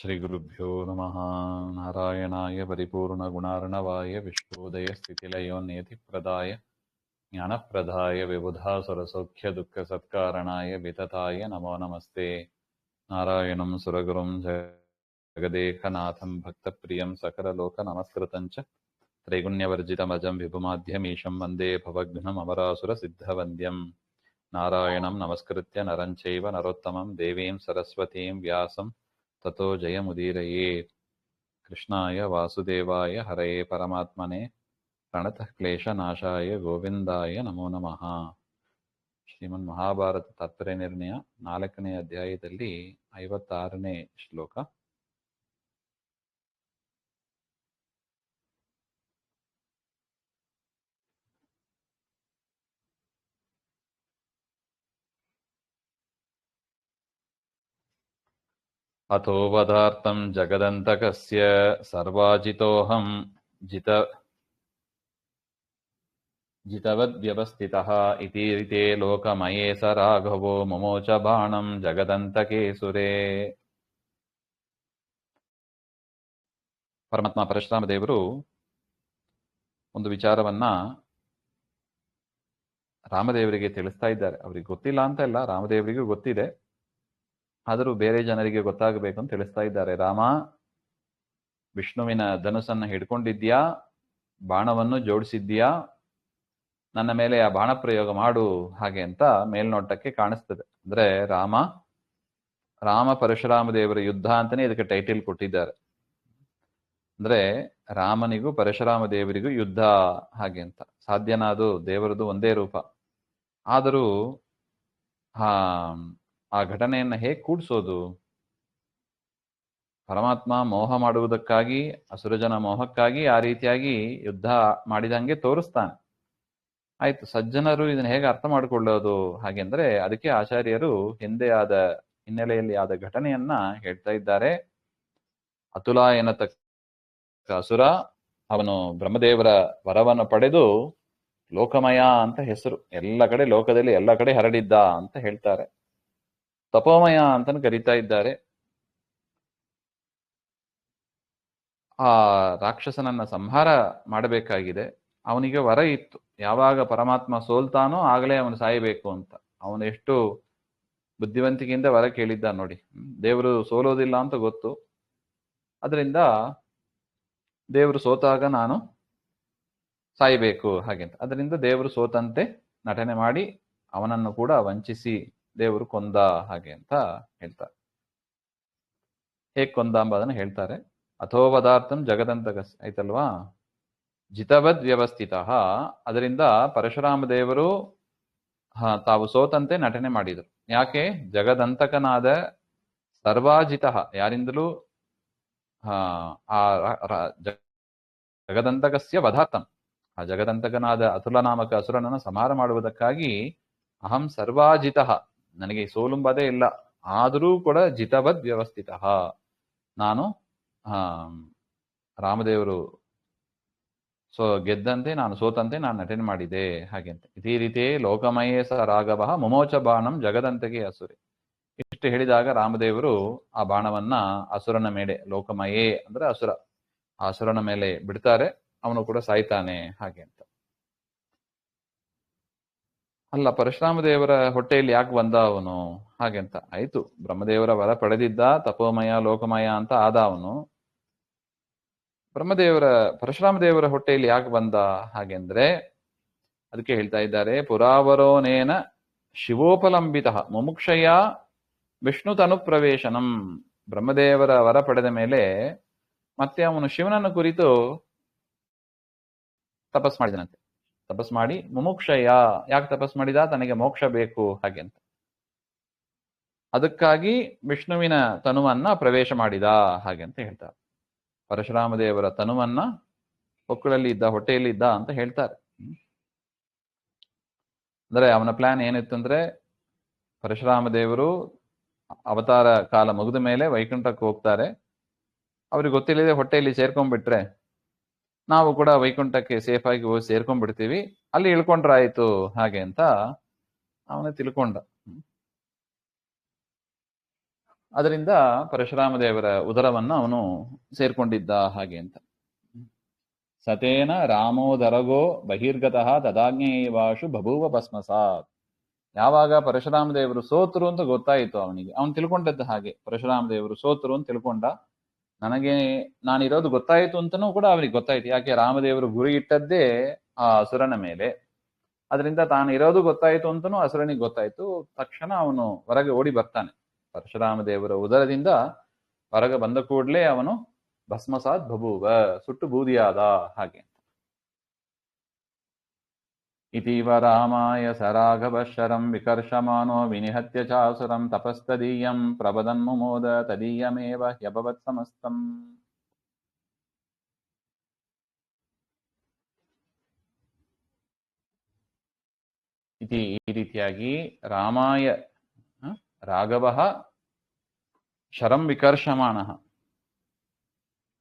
ಶ್ರೀಗುರುಭ್ಯೋ ನಮಃ. ನಾರಾಯಣಾಯ ಪರಿಪೂರ್ಣಗುಣಾರ್ಣವಾಯ ವಿಶ್ವೋದಯಸ್ಥಿತಿಲಯೋನ್ಯತಿಪ್ರದಾಯ ಜ್ಞಾನಪ್ರದಾಯ ವಿಬುಧಾಸುರಸೌಖ್ಯದುಃಖಸತ್ಕಾರಣಾಯ ವಿತತಾಯ ನಮೋ ನಮಸ್ತೆ. ನಾರಾಯಣಂ ಸುರಗುರುಂ ಜಗದೇಕನಾಥಂ ಭಕ್ತಪ್ರಿಯಂ ಸಕಲಲೋಕನಮಸ್ಕೃತಂ ಚ ತ್ರೈಗುಣ್ಯವರ್ಜಿತಮಜಂ ವಿಭುಮಾಧ್ಯಮೀಶಂ ವಂದೇ ಭವಘ್ನಮರಾಸುರಸಿದ್ಧವಂದ್ಯಂ. ನಾರಾಯಣಂ ನಮಸ್ಕೃತ್ಯ ನರಂ ಚೈವ ನರೋತ್ತಮಂ ದೇವೀಂ ಸರಸ್ವತೀಂ ವ್ಯಾಸಂ ತತೋ ಜಯಮುದೀರಯೇತ್. ಕೃಷ್ಣಾಯ ವಾಸುದೇವಾಯ ಹರಯೇ ಪರಮಾತ್ಮನೇ ಪ್ರಣತಃ ಕ್ಲೇಶನಾಶಾಯ ಗೋವಿಂದಾಯ ನಮೋ ನಮಃ. ಶ್ರೀಮನ್ ಮಹಾಭಾರತ ತಾತ್ಪರ್ಯ ನಿರ್ಣಯ 4ನೇ ಅಧ್ಯಾಯದಲ್ಲಿ 56ನೇ ಶ್ಲೋಕ. ಅಥೋ ವದಾರ್ಥಂ ಜಗದಂತಕಸ್ಯ ಸರ್ವಾಜಿತೋಹಂ ಜಿತವದ್ವ್ಯವಸ್ಥಿತಃ ಇತಿ ರಿತೆ ಲೋಕಮಯೇ ಸ ರಾಘವೋ ಮಮೋಚ ಬಾಣಂ ಜಗದಂತಕೆ ಸುರೇ. ಪರಮಾತ್ಮ ಪರಶುರಾಮ ದೇವರು ಒಂದು ವಿಚಾರವನ್ನ ರಾಮದೇವರಿಗೆ ತಿಳಿಸ್ತಾ ಇದ್ದಾರೆ. ಅವ್ರಿಗೆ ಗೊತ್ತಿಲ್ಲ ಅಂತ ಇಲ್ಲ, ರಾಮದೇವರಿಗೂ ಗೊತ್ತಿದೆ, ಆದರೂ ಬೇರೆ ಜನರಿಗೆ ಗೊತ್ತಾಗಬೇಕು ಅಂತ ತಿಳಿಸ್ತಾ ಇದ್ದಾರೆ. ರಾಮ, ವಿಷ್ಣುವಿನ ಧನುಸ್ಸನ್ನು ಹಿಡ್ಕೊಂಡಿದ್ಯಾ, ಬಾಣವನ್ನು ಜೋಡಿಸಿದ್ಯಾ, ನನ್ನ ಮೇಲೆ ಆ ಬಾಣ ಪ್ರಯೋಗ ಮಾಡು ಹಾಗೆ ಅಂತ ಮೇಲ್ನೋಟಕ್ಕೆ ಕಾಣಿಸ್ತದೆ. ಅಂದ್ರೆ ರಾಮ ಪರಶುರಾಮ ದೇವರ ಯುದ್ಧ ಅಂತಾನೆ ಇದಕ್ಕೆ ಟೈಟಿಲ್ ಕೊಟ್ಟಿದ್ದಾರೆ. ಅಂದ್ರೆ ರಾಮನಿಗೂ ಪರಶುರಾಮ ದೇವರಿಗೂ ಯುದ್ಧ ಹಾಗೆ ಅಂತ. ಸಾಧ್ಯನಾ? ಅದು ದೇವರದು ಒಂದೇ ರೂಪ, ಆದರೂ ಆ ಘಟನೆಯನ್ನ ಹೇಗೆ ಕೂಡಿಸೋದು? ಪರಮಾತ್ಮ ಮೋಹ ಮಾಡುವುದಕ್ಕಾಗಿ, ಅಸುರಜನ ಮೋಹಕ್ಕಾಗಿ ಆ ರೀತಿಯಾಗಿ ಯುದ್ಧ ಮಾಡಿದಂಗೆ ತೋರಿಸ್ತಾನೆ. ಆಯ್ತು, ಸಜ್ಜನರು ಇದನ್ನ ಹೇಗೆ ಅರ್ಥ ಮಾಡಿಕೊಳ್ಳೋದು ಹಾಗೆಂದ್ರೆ ಅದಕ್ಕೆ ಆಚಾರ್ಯರು ಹಿನ್ನೆಲೆಯಲ್ಲಿ ಆದ ಘಟನೆಯನ್ನ ಹೇಳ್ತಾ ಇದ್ದಾರೆ. ಅತುಲ ಎನ್ನತಕ್ಕ ಅಸುರ, ಅವನು ಬ್ರಹ್ಮದೇವರ ವರವನ್ನು ಪಡೆದು ಲೋಕಮಯ ಅಂತ ಹೆಸರು, ಎಲ್ಲ ಕಡೆ ಲೋಕದಲ್ಲಿ ಎಲ್ಲ ಕಡೆ ಹರಡಿದ್ದ ಅಂತ ಹೇಳ್ತಾರೆ. ತಪೋಮಯ ಅಂತನೂ ಕರೀತಾ ಇದ್ದಾರೆ. ಆ ರಾಕ್ಷಸನನ್ನ ಸಂಹಾರ ಮಾಡಬೇಕಾಗಿದೆ. ಅವನಿಗೆ ವರ ಇತ್ತು, ಯಾವಾಗ ಪರಮಾತ್ಮ ಸೋಲ್ತಾನೋ ಆಗಲೇ ಅವನು ಸಾಯಬೇಕು ಅಂತ. ಅವನು ಎಷ್ಟು ಬುದ್ಧಿವಂತಿಕೆಯಿಂದ ವರ ಕೇಳಿದ್ದ ನೋಡಿ. ದೇವರು ಸೋಲೋದಿಲ್ಲ ಅಂತ ಗೊತ್ತು, ಅದರಿಂದ ದೇವರು ಸೋತಾಗ ನಾನು ಸಾಯಬೇಕು ಹಾಗೆಂತ. ಅದರಿಂದ ದೇವರು ಸೋತಂತೆ ನಟನೆ ಮಾಡಿ ಅವನನ್ನು ಕೂಡ ವಂಚಿಸಿ ದೇವರು ಕೊಂದ ಹಾಗೆ ಅಂತ ಹೇಳ್ತಾರೆ. ಹೇಗ್ ಕೊಂದ ಎಂಬುದನ್ನು ಹೇಳ್ತಾರೆ. ಅಥೋ ಪದಾರ್ಥಂ ಜಗದಂತಕ ಆಯ್ತಲ್ವಾ, ಜಿತವದ್ ವ್ಯವಸ್ಥಿತ. ಅದರಿಂದ ಪರಶುರಾಮ ದೇವರು ತಾವು ಸೋತಂತೆ ನಟನೆ ಮಾಡಿದರು. ಯಾಕೆ? ಜಗದಂತಕನಾದ ಸರ್ವಾಜಿತ, ಯಾರಿಂದಲೂ ಜಗದಂತಕಸ್ಯ ವಧಾರ್ಥಂ, ಆ ಜಗದಂತಕನಾದ ಅತುಲ ನಾಮಕ ಅಸುರನನ್ನು ಸಂಹಾರ ಮಾಡುವುದಕ್ಕಾಗಿ ಅಹಂ ಸರ್ವಾಜಿತ, ನನಗೆ ಸೋಲುಂಬದೇ ಇಲ್ಲ, ಆದರೂ ಕೂಡ ಜಿತವದ್ ವ್ಯವಸ್ಥಿತ, ನಾನು ರಾಮದೇವರು ಗೆದ್ದಂತೆ, ನಾನು ಸೋತಂತೆ ನಾನು ನಟನೆ ಮಾಡಿದೆ ಹಾಗೆಂತ. ಇದೇ ರೀತಿ ಲೋಕಮಯೇ ಸ ರಾಘವ ಮಮೋಚ ಬಾಣಂ ಜಗದಂತಕೆ ಅಸುರೆ. ಇಷ್ಟು ಹೇಳಿದಾಗ ರಾಮದೇವರು ಆ ಬಾಣವನ್ನ ಅಸುರನ ಮೇಲೆ, ಲೋಕಮಯೇ ಅಂದ್ರೆ ಅಸುರ, ಆ ಅಸುರನ ಮೇಲೆ ಬಿಡ್ತಾರೆ. ಅವನು ಕೂಡ ಸಾಯ್ತಾನೆ ಹಾಗೆ ಅಂತ. ಅಲ್ಲ, ಪರಶುರಾಮ ದೇವರ ಹೊಟ್ಟೆಯಲ್ಲಿ ಯಾಕೆ ಬಂದ ಅವನು ಹಾಗೆಂತ. ಆಯ್ತು, ಬ್ರಹ್ಮದೇವರ ವರ ಪಡೆದಿದ್ದ, ತಪೋಮಯ ಲೋಕಮಯ ಅಂತ ಆದ ಅವನು. ಪರಶುರಾಮ ದೇವರ ಹೊಟ್ಟೆಯಲ್ಲಿ ಯಾಕೆ ಬಂದ ಹಾಗೆಂದ್ರೆ ಅದಕ್ಕೆ ಹೇಳ್ತಾ ಇದ್ದಾರೆ. ಪುರಾವರೋನೇನ ಶಿವೋಪಲಂಬಿತ ಮುಮುಕ್ಷಯ ವಿಷ್ಣು ತನು ಪ್ರವೇಶನಂ. ಬ್ರಹ್ಮದೇವರ ವರ ಪಡೆದ ಮೇಲೆ ಮತ್ತೆ ಅವನು ಶಿವನನ್ನು ಕುರಿತು ತಪಸ್ ಮಾಡಿದನಂತೆ. ತಪಸ್ ಮಾಡಿ ಮುಮುಕ್ಷಯ, ಯಾಕೆ ತಪಸ್ ಮಾಡಿದ? ತನಗೆ ಮೋಕ್ಷ ಬೇಕು ಹಾಗೆ ಅಂತ. ಅದಕ್ಕಾಗಿ ವಿಷ್ಣುವಿನ ತನುವನ್ನ ಪ್ರವೇಶ ಮಾಡಿದ ಹಾಗೆ ಅಂತ ಹೇಳ್ತಾರೆ. ಪರಶುರಾಮ ದೇವರ ತನುವನ್ನ ಹೊಕ್ಕಳಲ್ಲಿ ಇದ್ದ, ಹೊಟ್ಟೆಯಲ್ಲಿ ಇದ್ದ ಅಂತ ಹೇಳ್ತಾರೆ. ಅಂದ್ರೆ ಅವನ ಪ್ಲಾನ್ ಏನಿತ್ತು ಅಂದ್ರೆ, ಪರಶುರಾಮ ದೇವರು ಅವತಾರ ಕಾಲ ಮುಗಿದ ಮೇಲೆ ವೈಕುಂಠಕ್ಕೆ ಹೋಗ್ತಾರೆ. ಅವ್ರಿಗೆ ಗೊತ್ತಿಲ್ಲದೆ ಹೊಟ್ಟೆಯಲ್ಲಿ ಸೇರ್ಕೊಂಡ್ಬಿಟ್ರೆ ನಾವು ಕೂಡ ವೈಕುಂಠಕ್ಕೆ ಸೇಫ್ ಆಗಿ ಹೋಗಿ ಸೇರ್ಕೊಂಡ್ಬಿಡ್ತೀವಿ, ಅಲ್ಲಿ ಇಳ್ಕೊಂಡ್ರಾಯ್ತು ಹಾಗೆ ಅಂತ ಅವನೇ ತಿಳ್ಕೊಂಡ. ಅದರಿಂದ ಪರಶುರಾಮ ದೇವರ ಉದರವನ್ನು ಅವನು ಸೇರ್ಕೊಂಡಿದ್ದ ಹಾಗೆ ಅಂತ. ಸತೇನ ರಾಮೋದರಗೋ ಬಹಿರ್ಗತಃ ತದಾಜ್ಞೇಯವಾಶು ಬಭೂವ ಭಸ್ಮಸಾತ್. ಯಾವಾಗ ಪರಶುರಾಮ ದೇವರು ಸೋತರು ಅಂತ ಗೊತ್ತಾಯಿತು ಅವನಿಗೆ, ಅವನು ತಿಳ್ಕೊಂಡದ್ದು ಹಾಗೆ, ಪರಶುರಾಮ ದೇವರು ಸೋತರು ಅಂತ ತಿಳ್ಕೊಂಡ. ನನಗೆ ನಾನಿರೋದು ಗೊತ್ತಾಯಿತು ಅಂತನೂ ಕೂಡ ಅವನಿಗೆ ಗೊತ್ತಾಯ್ತು. ಯಾಕೆ, ರಾಮದೇವರು ಗುರಿ ಇಟ್ಟದ್ದೇ ಆ ಅಸುರನ ಮೇಲೆ. ಅದರಿಂದ ತಾನು ಇರೋದು ಗೊತ್ತಾಯಿತು ಅಂತನೂ ಅಸುರನಿಗೆ ಗೊತ್ತಾಯ್ತು. ತಕ್ಷಣ ಅವನು ಹೊರಗೆ ಓಡಿ ಬರ್ತಾನೆ. ಪರಶುರಾಮ ದೇವರ ಉದರದಿಂದ ಹೊರಗೆ ಬಂದ ಕೂಡಲೇ ಅವನು ಭಸ್ಮಸಾತ್ ಬಭೂವ, ಸುಟ್ಟು ಬೂದಿಯಾದ ಹಾಗೆ. ಇತೀವ ರಾಮಾಯ ಸರಾಘವ ಶರಂ ವಿಕರ್ಷಮಾನೋ ವಿನಿಹತ್ಯ ಚಾಸುರಂ ತಪಸ್ತದೀಯಂ ಪ್ರಬದನ್ಮುಮೋದ ತದೀಯಮೇವ ಹ್ಯಭವತ್ ಸಮಸ್ತಂ. ಈ ರೀತಿಯಾಗಿ ರಾಮಾಯ ರಾಘವ ಶರಂ ವಿಕರ್ಷಮಾಣ,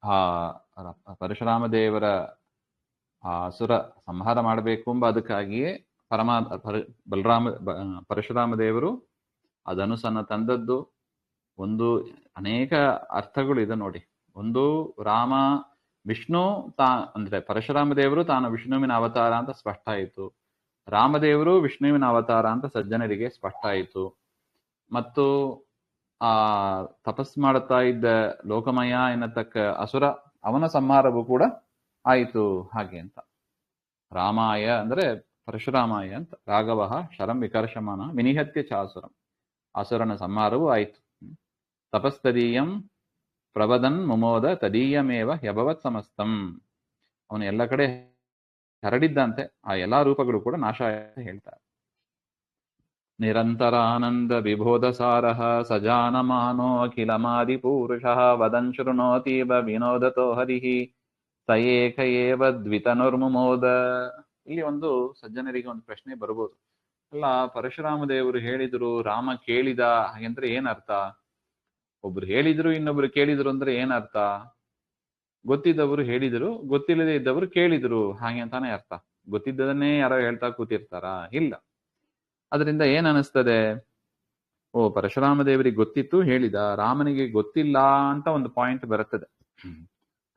ಆ ಪರಶುರಾಮ ದೇವರ ಆ ಅಸುರ ಸಂಹಾರ ಮಾಡಬೇಕು ಎಂಬ ಅದಕ್ಕಾಗಿಯೇ ಪರಶುರಾಮ ದೇವರು ಆ ಧನುಸನ್ನು ತಂದದ್ದು. ಒಂದು ಅನೇಕ ಅರ್ಥಗಳು ಇದೆ ನೋಡಿ. ಒಂದು, ರಾಮ ವಿಷ್ಣು ಅಂದ್ರೆ ಪರಶುರಾಮ ದೇವರು ತಾನು ವಿಷ್ಣುವಿನ ಅವತಾರ ಅಂತ ಸ್ಪಷ್ಟ ಆಯಿತು. ರಾಮದೇವರು ವಿಷ್ಣುವಿನ ಅವತಾರ ಅಂತ ಸಜ್ಜನರಿಗೆ ಸ್ಪಷ್ಟ ಆಯಿತು. ಮತ್ತು ಆ ತಪಸ್ ಮಾಡುತ್ತಾ ಇದ್ದ ಲೋಕಮಯ ಎನ್ನತಕ್ಕ ಅಸುರ, ಅವನ ಸಂಹಾರವೂ ಕೂಡ ಆಯಿತು ಹಾಗೆ ಅಂತ. ರಾಮಾಯ ಅಂದ್ರೆ ಪರಶುರಾಮಾಯ ಅಂತ. ರಾಘವ ಶರಂ ವಿಕರ್ಷಮಾನ ವಿನಿಹತ್ಯ ಚಾಸುರಂ, ಅಸುರನ ಸಂಹಾರವೂ ಆಯಿತು. ತಪಸ್ತದೀಯಂ ಪ್ರವದನ್ ಮುಮೋದ ತದೀಯಮೇವ ಹ್ಯಭವತ್ ಸಮಸ್ತಂ. ಅವನು ಎಲ್ಲ ಕಡೆ ಹರಡಿದ್ದಂತೆ ಆ ಎಲ್ಲಾ ರೂಪಗಳು ಕೂಡ ನಾಶ ಅಂತ ಹೇಳ್ತಾರೆ. ನಿರಂತರಾನಂದ ವಿಬೋಧ ಸಾರಃ ಸಜಾನಮಾನೋ ಅಖಿಲಮಾದಿ ಪೂರುಷಃ ವದನ್ ಶೃಣೋತೀವ ವಿನೋದತೋ ಹರಿಃ ಸ ಏಕ ಏವ ದ್ವಿತನುರ್ಮುಮೋದ. ಇಲ್ಲಿ ಒಂದು ಸಜ್ಜನರಿಗೆ ಒಂದು ಪ್ರಶ್ನೆ ಬರ್ಬೋದು, ಅಲ್ಲ ಪರಶುರಾಮ ದೇವರು ಹೇಳಿದ್ರು, ರಾಮ ಕೇಳಿದ, ಹಾಗೆಂದ್ರೆ ಏನರ್ಥ? ಒಬ್ರು ಹೇಳಿದ್ರು ಇನ್ನೊಬ್ರು ಕೇಳಿದ್ರು ಅಂದ್ರೆ ಏನರ್ಥ? ಗೊತ್ತಿದ್ದವರು ಹೇಳಿದ್ರು, ಗೊತ್ತಿಲ್ಲದೆ ಇದ್ದವರು ಕೇಳಿದ್ರು, ಹಾಗೆ ಅಂತಾನೆ ಅರ್ಥ? ಗೊತ್ತಿದ್ದದನ್ನೇ ಯಾರೋ ಹೇಳ್ತಾ ಕೂತಿರ್ತಾರ? ಇಲ್ಲ. ಅದರಿಂದ ಏನ್ ಅನಿಸ್ತದೆ, ಓ ಪರಶುರಾಮ ದೇವರಿಗೆ ಗೊತ್ತಿತ್ತು ಹೇಳಿದ, ರಾಮನಿಗೆ ಗೊತ್ತಿಲ್ಲ ಅಂತ ಒಂದು ಪಾಯಿಂಟ್ ಬರುತ್ತದೆ.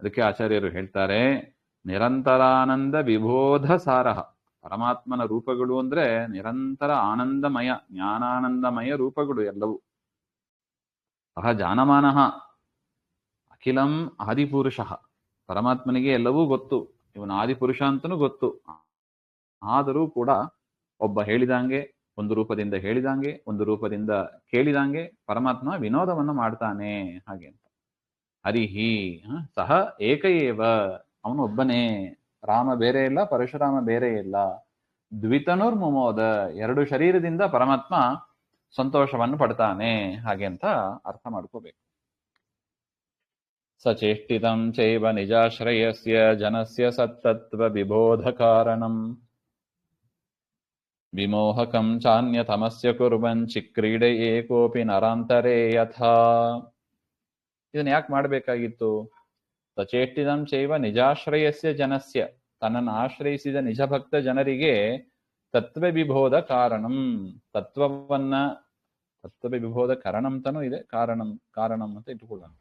ಅದಕ್ಕೆ ಆಚಾರ್ಯರು ಹೇಳ್ತಾರೆ, ನಿರಂತರಾನಂದ ವಿಬೋಧ ಸಾರಹ. ಪರಮಾತ್ಮನ ರೂಪಗಳು ಅಂದ್ರೆ ನಿರಂತರ ಆನಂದಮಯ, ಜ್ಞಾನಾನಂದಮಯ ರೂಪಗಳು ಎಲ್ಲವೂ. ಸಹ ಜಾನಮಾನಃ ಅಖಿಲಂ ಆದಿಪುರುಷಃ. ಪರಮಾತ್ಮನಿಗೆ ಎಲ್ಲವೂ ಗೊತ್ತು, ಇವನು ಆದಿಪುರುಷ ಅಂತನೂ ಗೊತ್ತು. ಆದರೂ ಕೂಡ ಒಬ್ಬ ಹೇಳಿದಂಗೆ, ಒಂದು ರೂಪದಿಂದ ಹೇಳಿದಂಗೆ, ಒಂದು ರೂಪದಿಂದ ಕೇಳಿದಂಗೆ ಪರಮಾತ್ಮ ವಿನೋದವನ್ನು ಮಾಡ್ತಾನೆ ಹಾಗೆ ಅಂತ. ಹರಿಹಿ ಸಹ ಏಕಏವ, ಅವನು ಒಬ್ಬನೇ. ರಾಮ ಬೇರೆ ಇಲ್ಲ, ಪರಶುರಾಮ ಬೇರೆ ಇಲ್ಲ. ದ್ವಿತನುರ್ಮುಮೋದ, ಎರಡು ಶರೀರದಿಂದ ಪರಮಾತ್ಮ ಸಂತೋಷವನ್ನು ಪಡ್ತಾನೆ ಹಾಗೆ ಅಂತ ಅರ್ಥ ಮಾಡ್ಕೋಬೇಕು. ಸಚೇಷ್ಟಿತಂ ಚೈವ ನಿಜಾಶ್ರಯಸ್ಯ ಜನಸ್ಯ ಸತ್ತತ್ವ ವಿಬೋಧ ಕಾರಣಂ ವಿಮೋಹಕಂ ಚಾನ್ಯತಮಸ್ಯ ಕುರ್ವನ್ ಚಿಕ್ರೀಡೆ ಏಕೋಪಿ ನರಾಂತರೇ ಯಥಾ. ಇದನ್ನ ಯಾಕೆ ಮಾಡಬೇಕಾಗಿತ್ತು? ಸಚೇಷ್ಟಿತಂ ಚೈವ ನಿಜಾಶ್ರಯಸ್ಯ ಜನಸ್ಯ, ತನ್ನನ್ನು ಆಶ್ರಯಿಸಿದ ನಿಜ ಭಕ್ತ ಜನರಿಗೆ ತತ್ವ ವಿಬೋಧ ಕಾರಣಂ, ತತ್ವ ವಿಬೋಧ ಕಾರಣಂತನೂ ಇದೆ, ಕಾರಣಂ ಅಂತ ಇಟ್ಟುಕೊಳ್ಳೋಣ.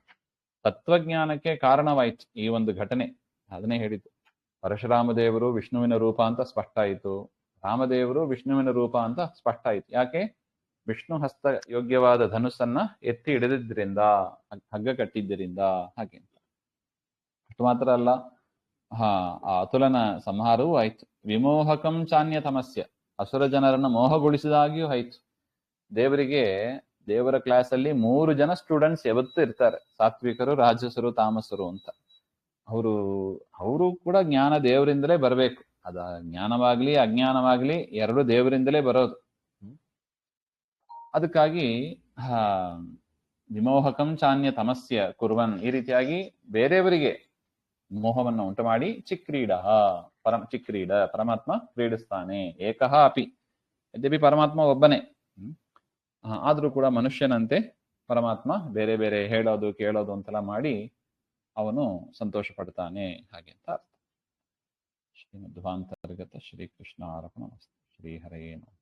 ತತ್ವಜ್ಞಾನಕ್ಕೆ ಕಾರಣವಾಯ್ತು ಈ ಒಂದು ಘಟನೆ. ಅದನ್ನೇ ಹೇಳಿದ್ದು, ಪರಶುರಾಮ ದೇವರು ವಿಷ್ಣುವಿನ ರೂಪ ಅಂತ ಸ್ಪಷ್ಟ ಆಯಿತು, ರಾಮದೇವರು ವಿಷ್ಣುವಿನ ರೂಪ ಅಂತ ಸ್ಪಷ್ಟ ಆಯಿತು. ಯಾಕೆ? ವಿಷ್ಣು ಹಸ್ತ ಯೋಗ್ಯವಾದ ಧನುಸ್ಸನ್ನ ಎತ್ತಿ ಹಿಡಿದಿದ್ದರಿಂದ, ಹಗ್ಗ ಕಟ್ಟಿದ್ದರಿಂದ ಹಾಗೆ ಅಂತ. ಅಷ್ಟು ಮಾತ್ರ ಅಲ್ಲ, ಆ ಅತುಲನ ಸಂಹಾರವೂ ಆಯ್ತು. ವಿಮೋಹಕಂ ಚಾನ್ಯತಮಸ್ಯ, ಅಸುರ ಜನರನ್ನು ಮೋಹಗೊಳಿಸಿದಾಗಿಯೂ ಆಯ್ತು. ದೇವರ ಕ್ಲಾಸಲ್ಲಿ 3 ಜನ ಸ್ಟೂಡೆಂಟ್ಸ್ ಯಾವತ್ತೂ ಇರ್ತಾರೆ, ಸಾತ್ವಿಕರು, ರಾಜಸರು, ತಾಮಸರು ಅಂತ. ಅವರು ಕೂಡ ಜ್ಞಾನ ದೇವರಿಂದಲೇ ಬರಬೇಕು. ಅದ ಜ್ಞಾನವಾಗ್ಲಿ ಅಜ್ಞಾನವಾಗ್ಲಿ ಎರಡು ದೇವರಿಂದಲೇ ಬರೋದು. ಅದಕ್ಕಾಗಿ ವಿಮೋಹಕಂ ಚಾನ್ಯ ತಮಸ್ಯ ಕುರ್ವನ್, ಈ ರೀತಿಯಾಗಿ ಬೇರೆಯವರಿಗೆ ಮೋಹವನ್ನು ಉಂಟು ಮಾಡಿ ಚಿಕ್ರೀಡ ಪರಮಾತ್ಮ ಕ್ರೀಡಿಸ್ತಾನೆ. ಏಕಃ ಅಪಿ, ಯದ್ಯಪಿ ಪರಮಾತ್ಮ ಒಬ್ಬನೇ, ಆದ್ರೂ ಕೂಡ ಮನುಷ್ಯನಂತೆ ಪರಮಾತ್ಮ ಬೇರೆ ಬೇರೆ ಹೇಳೋದು ಕೇಳೋದು ಅಂತೆಲ್ಲ ಮಾಡಿ ಅವನು ಸಂತೋಷ ಪಡ್ತಾನೆ ಹಾಗೆ ಅಂತ ಅರ್ಥ. ಶ್ರೀಮಧ್ವಾಂತರ್ಗತ ಶ್ರೀಕೃಷ್ಣ ಅರ್ಪಣಮಸ್ತು. ಶ್ರೀಹರೇ ನಮಃ.